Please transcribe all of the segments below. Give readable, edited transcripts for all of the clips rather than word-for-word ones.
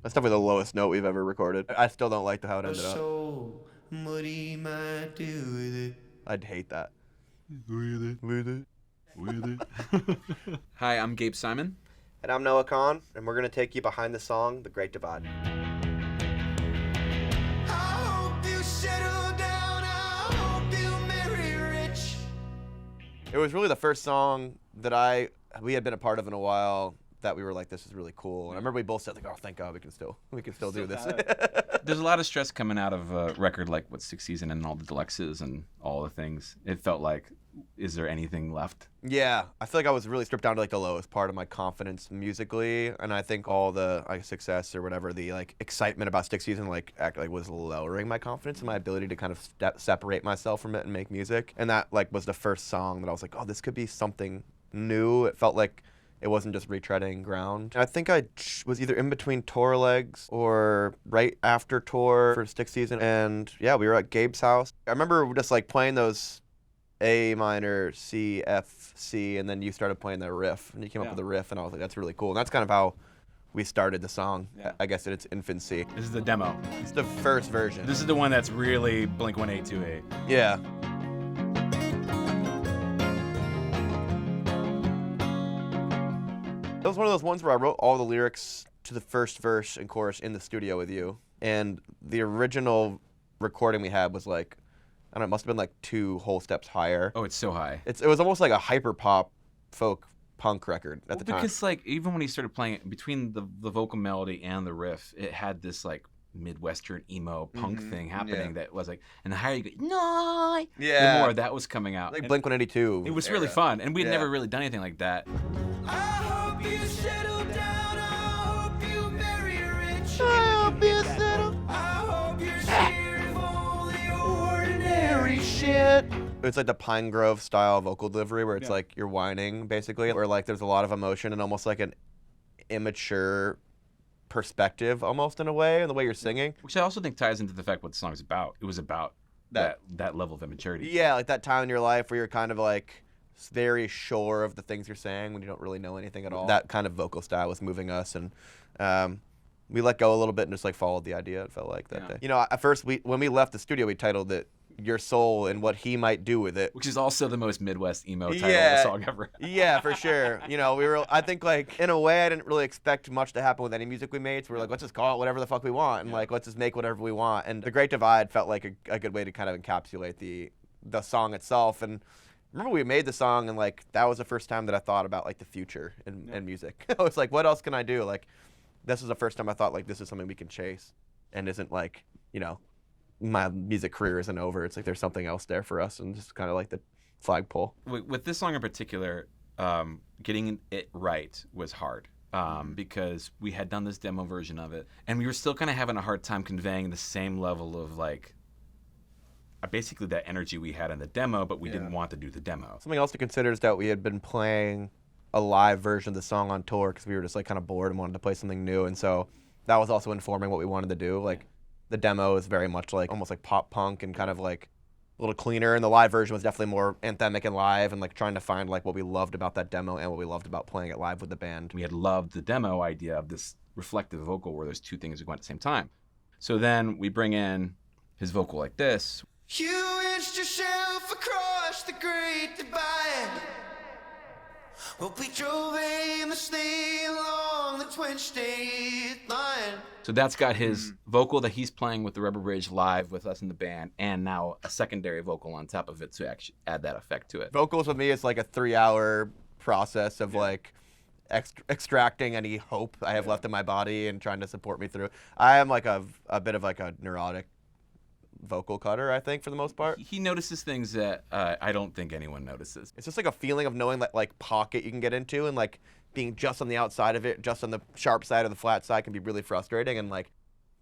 That's definitely the lowest note we've ever recorded. I still don't like how it ended up. So, what he might do with it. I'd hate that. Hi, I'm Gabe Simon. And I'm Noah Kahan, and we're going to take you behind the song, The Great Divide. It was really the first song that we had been a part of in a while that we were like, this is really cool. And I remember we both said, like, oh, thank God we can still do this. There's a lot of stress coming out of a record like Sixth Season and all the deluxes and all the things. It felt like, is there anything left? Yeah, I feel like I was really stripped down to like the lowest part of my confidence musically, and I think all the success or whatever, the like excitement about Sixth Season was lowering my confidence and my ability to kind of separate myself from it and make music. And that like was the first song that I was like, oh, this could be something new. It felt like it wasn't just retreading ground. And I think I was either in between tour legs or right after tour for Sixth Season, and yeah, we were at Gabe's house. I remember just like playing those A minor, C, F, C, and then you started playing the riff, and you came up with the riff, and I was like, that's really cool. And that's kind of how we started the song, I guess, in its infancy. This is the demo. It's the first version. This is the one that's really Blink-182. Yeah. That was one of those ones where I wrote all the lyrics to the first verse and chorus in the studio with you, and the original recording we had was like, I don't know, it must have been like 2 whole steps higher. Oh, it's so high. It was almost like a hyper pop folk punk record at the time. Because like even when he started playing it, between the vocal melody and the riff, it had this like Midwestern emo punk thing happening that was like, and the higher you go, no, the more that was coming out. Like Blink-182. It was really fun, and we had never really done anything like that. I hope you settle down. I hope you marry rich. I hope you settle. I hope you're scared of all the ordinary shit. It's like the Pine Grove style vocal delivery where it's like you're whining basically, where like there's a lot of emotion and almost like an immature perspective almost in a way in the way you're singing. Which I also think ties into the fact what the song's about. It was about that level of immaturity. Yeah, like that time in your life where you're kind of like very sure of the things you're saying when you don't really know anything at all. That kind of vocal style was moving us, and we let go a little bit and just like followed the idea, it felt like that day. You know, at first when we left the studio, we titled it Your Soul and What He Might Do With It. Which is also the most Midwest emo title of a song ever. Yeah, for sure. You know, I think like in a way I didn't really expect much to happen with any music we made, so we were like, let's just call it whatever the fuck we want, and like let's just make whatever we want. And The Great Divide felt like a good way to kind of encapsulate the song itself. And I remember we made the song, and like that was the first time that I thought about like the future in music. I was like, what else can I do? Like, this was the first time I thought like this is something we can chase, and isn't like, you know, my music career isn't over. It's like there's something else there for us, and just kind of like the flagpole. With this song in particular, getting it right was hard because we had done this demo version of it, and we were still kind of having a hard time conveying the same level of like basically that energy we had in the demo, but we didn't want to do the demo. Something else to consider is that we had been playing a live version of the song on tour because we were just like kind of bored and wanted to play something new, and so that was also informing what we wanted to do. Like the demo is very much like almost like pop punk and kind of like a little cleaner, and the live version was definitely more anthemic and live, and like trying to find like what we loved about that demo and what we loved about playing it live with the band. We had loved the demo idea of this reflective vocal where there's 2 things going at the same time. So then we bring in his vocal like this. You inched yourself across the great divide. Well, we drove aimlessly along the twin-state line. So that's got his vocal that he's playing with the Rubber Bridge live with us in the band, and now a secondary vocal on top of it to actually add that effect to it. Vocals with me is like a 3-hour process of like extracting any hope I have left in my body and trying to support me through. I am like a bit of like a neurotic vocal cutter, I think, for the most part. He notices things that I don't think anyone notices. It's just like a feeling of knowing that like pocket you can get into, and like being just on the outside of it, just on the sharp side or the flat side can be really frustrating. And like,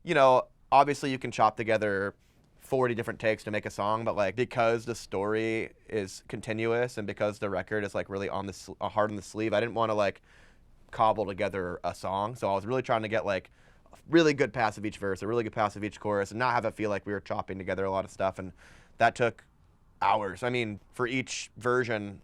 you know, obviously you can chop together 40 different takes to make a song, but like because the story is continuous and because the record is like really on the hard on the sleeve, I didn't want to like cobble together a song. So I was really trying to get like really good pass of each verse, a really good pass of each chorus, and not have it feel like we were chopping together a lot of stuff. And that took hours. I mean, for each version,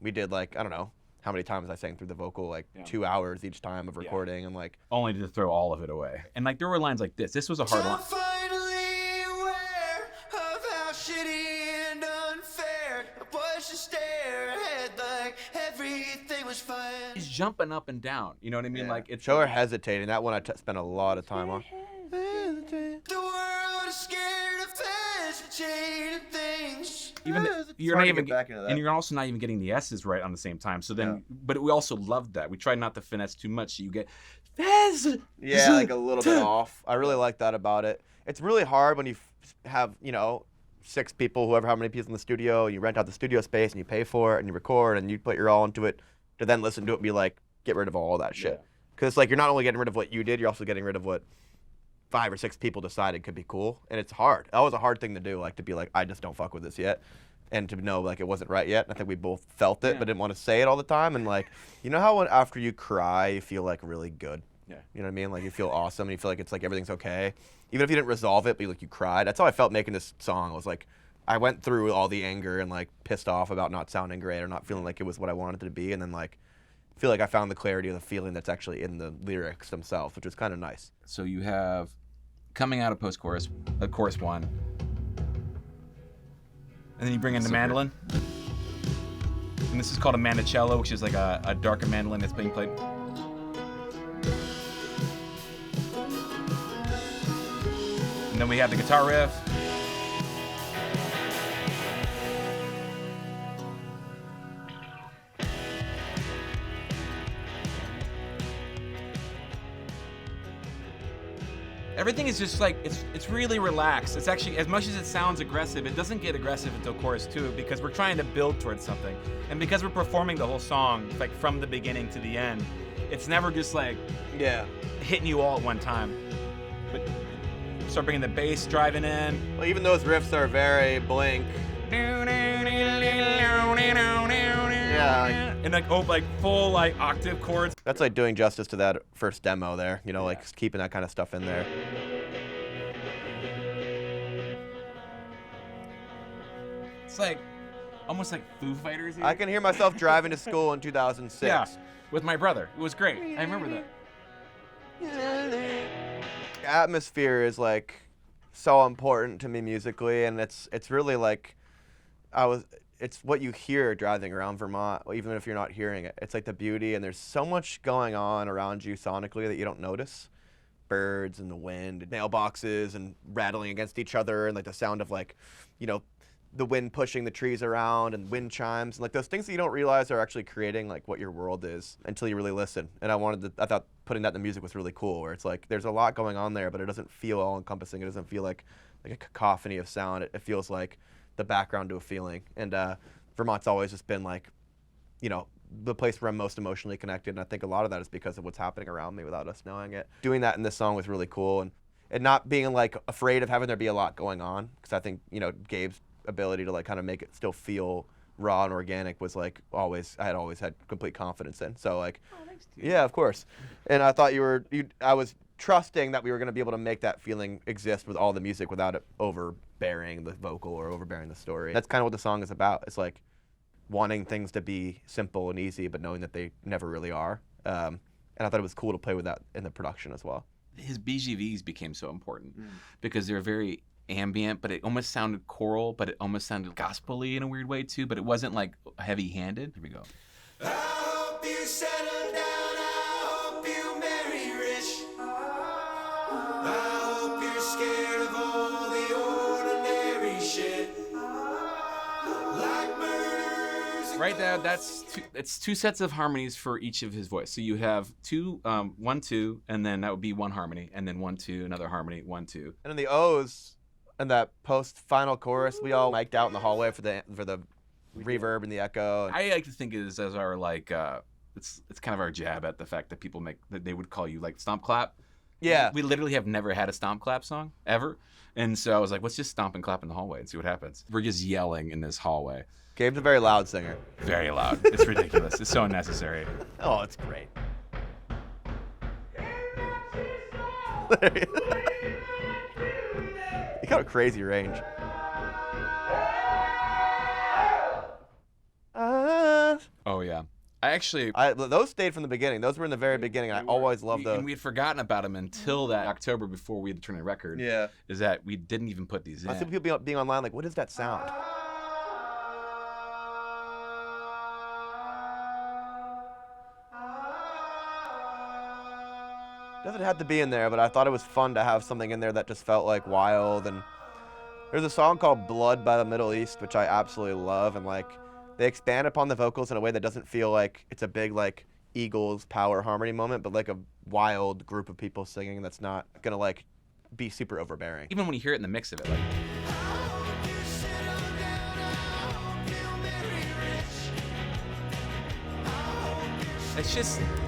we did like, I don't know, how many times I sang through the vocal, like 2 hours each time of recording, and like only to throw all of it away. And like there were lines like this. This was a hard line. I'm finally aware of how shitty and unfair I was just stare ahead like everything was fine. He's jumping up and down. You know what I mean? Like it's show her hesitating. That one I spent a lot of time on. The world is scared of hesitating things. even you're hard not to even get back into that. and you're also not even getting the S's right on the same time. So then, but we also loved that. We tried not to finesse too much. So you get Yeah, like a little bit off. I really like that about it. It's really hard when you have, 6 people, however, how many people in the studio, you rent out the studio space and you pay for it and you record and you put your all into it, to then listen to it and be like, get rid of all that shit. Because like you're not only getting rid of what you did, you're also getting rid of what 5 or 6 people decided could be cool. And it's hard. That was a hard thing to do, like to be like, I just don't fuck with this yet. And to know like it wasn't right yet. And I think we both felt it, but didn't want to say it all the time. And like, you know how when after you cry, you feel like really good? Yeah. You know what I mean? Like you feel awesome and you feel like it's like everything's okay. Even if you didn't resolve it, but like you cried. That's how I felt making this song. I was like, I went through all the anger and like pissed off about not sounding great or not feeling like it was what I wanted it to be. And then like, feel like I found the clarity of the feeling that's actually in the lyrics themselves, which was kind of nice. So you have coming out of post-chorus, chorus 1. And then you bring in the mandolin. And this is called a mandocello, which is like a darker mandolin that's being played. And then we have the guitar riff. Everything is just like, it's really relaxed. It's actually, as much as it sounds aggressive, it doesn't get aggressive until chorus 2 because we're trying to build towards something. And because we're performing the whole song, like from the beginning to the end, it's never just like hitting you all at one time. But start bringing the bass driving in. Well, even those riffs are very Blink. Yeah, and like full like octave chords. that's like doing justice to that first demo there. Like keeping that kind of stuff in there. It's like almost like Foo Fighters. I can hear myself driving to school in 2006. Yeah, with my brother. It was great. I remember that. Atmosphere is like so important to me musically, and it's really like it's what you hear driving around Vermont, even if you're not hearing it. It's like the beauty, and there's so much going on around you sonically that you don't notice. Birds and the wind, and mailboxes and rattling against each other, and like the sound of like, the wind pushing the trees around and wind chimes, and like those things that you don't realize are actually creating like what your world is until you really listen. And I thought putting that in the music was really cool, where it's like there's a lot going on there, but it doesn't feel all encompassing. It doesn't feel like a cacophony of sound. It feels like the background to a feeling. And Vermont's always just been like, the place where I'm most emotionally connected. And I think a lot of that is because of what's happening around me without us knowing it. Doing that in this song was really cool, and not being like afraid of having there be a lot going on, because I think Gabe's ability to like kind of make it still feel raw and organic was like I had always had complete confidence in. So like, yeah, of course. And I thought I was trusting that we were going to be able to make that feeling exist with all the music without it overbearing the vocal or overbearing the story. That's kind of what the song is about. It's like wanting things to be simple and easy, but knowing that they never really are. And I thought it was cool to play with that in the production as well. His BGVs became so important because they're very ambient, but it almost sounded choral, but it almost sounded gospel-y in a weird way too, but it wasn't like heavy-handed. Here we go. I hope you settle down, I hope you marry rich. I hope you're scared of all the ordinary shit. Like murders. Right there, it's 2 sets of harmonies for each of his voice. So you have 2, 1, 2, and then that would be 1 harmony, and then 1, 2, another harmony, 1, 2. And in the O's, and that post-final chorus, we all mic'd out in the hallway for the reverb and the echo. I like to think of this as our like it's kind of our jab at the fact that people that they would call you like stomp clap. Yeah. We literally have never had a stomp clap song ever, and so I was like, let's just stomp and clap in the hallway and see what happens. We're just yelling in this hallway. Gabe's a very loud singer. Very loud. It's ridiculous. It's so unnecessary. Oh, it's great. You got a crazy range. Oh yeah. I Those stayed from the beginning. Those were in the very beginning. And I always loved those. And we had forgotten about them until that October before we had to turn a record. Yeah. Is that we didn't even put these in. I see people being online like, what is that sound? Doesn't have to be in there, but I thought it was fun to have something in there that just felt like wild. And there's a song called Blood by the Middle East, which I absolutely love. And like, they expand upon the vocals in a way that doesn't feel like it's a big like Eagles power harmony moment, but like a wild group of people singing that's not gonna like be super overbearing. Even when you hear it in the mix of it, like.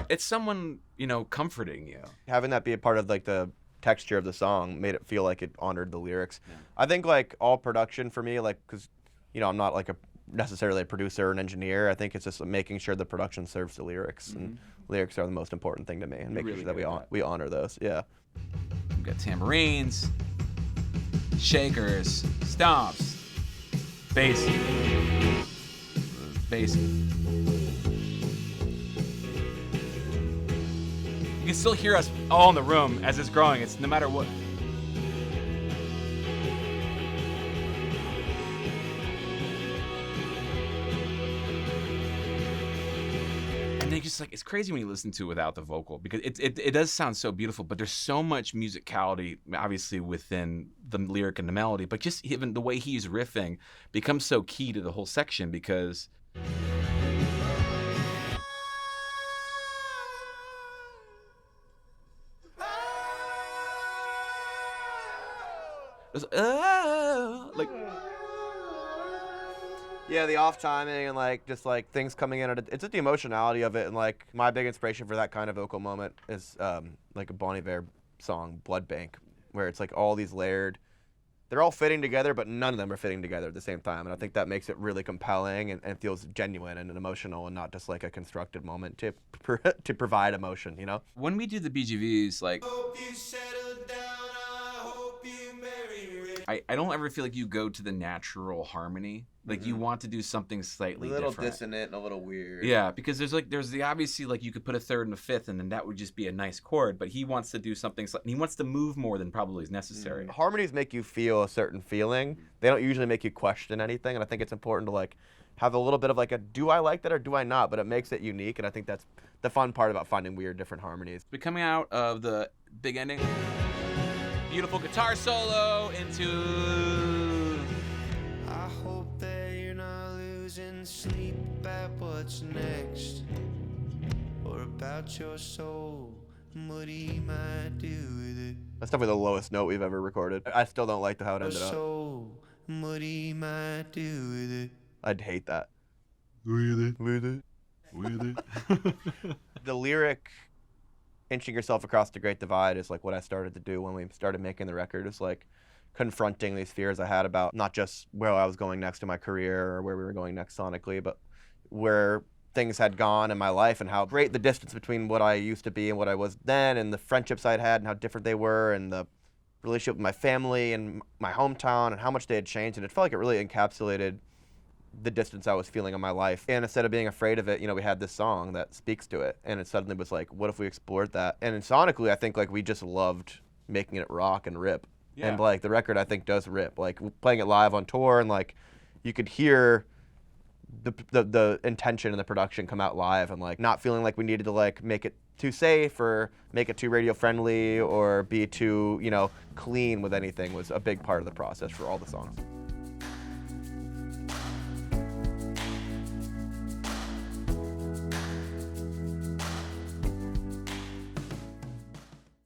It's someone, comforting you. Having that be a part of like the texture of the song made it feel like it honored the lyrics. Yeah. I think like all production for me, like, cause I'm not like necessarily a producer or an engineer. I think it's just making sure the production serves the lyrics, and lyrics are the most important thing to me, and making really sure that we honor those. Yeah. We've got tambourines, shakers, stomps, bass. You can still hear us all in the room as it's growing. It's no matter what. And then just like, it's crazy when you listen to it without the vocal, because it does sound so beautiful, but there's so much musicality, obviously, within the lyric and the melody, but just even the way he's riffing becomes so key to the whole section, because like, yeah, the off timing and like just like things coming in. It's just the emotionality of it, and like my big inspiration for that kind of vocal moment is like a Bon Iver song, Blood Bank, where it's like all these layered. They're all fitting together, but none of them are fitting together at the same time, and I think that makes it really compelling and feels genuine and emotional, and not just like a constructed moment to provide emotion. When we do the BGVs, like. Hope you settle down, I hope you marry rich. I don't ever feel like you go to the natural harmony. Like you want to do something slightly different. A little dissonant and a little weird. Yeah, because there's the obviously, like, you could put a third and a fifth, and then that would just be a nice chord. But he wants to do something. He wants to move more than probably is necessary. Harmonies make you feel a certain feeling. They don't usually make you question anything, and I think it's important to like have a little bit of like a do I like that or do I not? But it makes it unique, and I think that's the fun part about finding weird different harmonies. But coming out of the big ending, beautiful guitar solo into. I hope that you're not losing sleep about what's next, or about your soul, and what he might do with it. That's definitely the lowest note we've ever recorded. I still don't like how it ended up. Soul, and what he might do with it. I'd hate that. With it. it. The lyric, inching yourself across the great divide, is like what I started to do when we started making the record. Is like confronting these fears I had about not just where I was going next in my career or where we were going next sonically, but where things had gone in my life, and how great the distance between what I used to be and what I was then, and the friendships I'd had and how different they were, and the relationship with my family and my hometown and how much they had changed. And it felt like it really encapsulated the distance I was feeling in my life. And instead of being afraid of it, we had this song that speaks to it, and it suddenly was like, what if we explored that? And sonically, I think like we just loved making it rock and rip. Yeah. And like the record, I think, does rip. Like playing it live on tour, and like you could hear the intention and the production come out live, and like not feeling like we needed to like make it too safe or make it too radio friendly or be too clean with anything was a big part of the process for all the songs.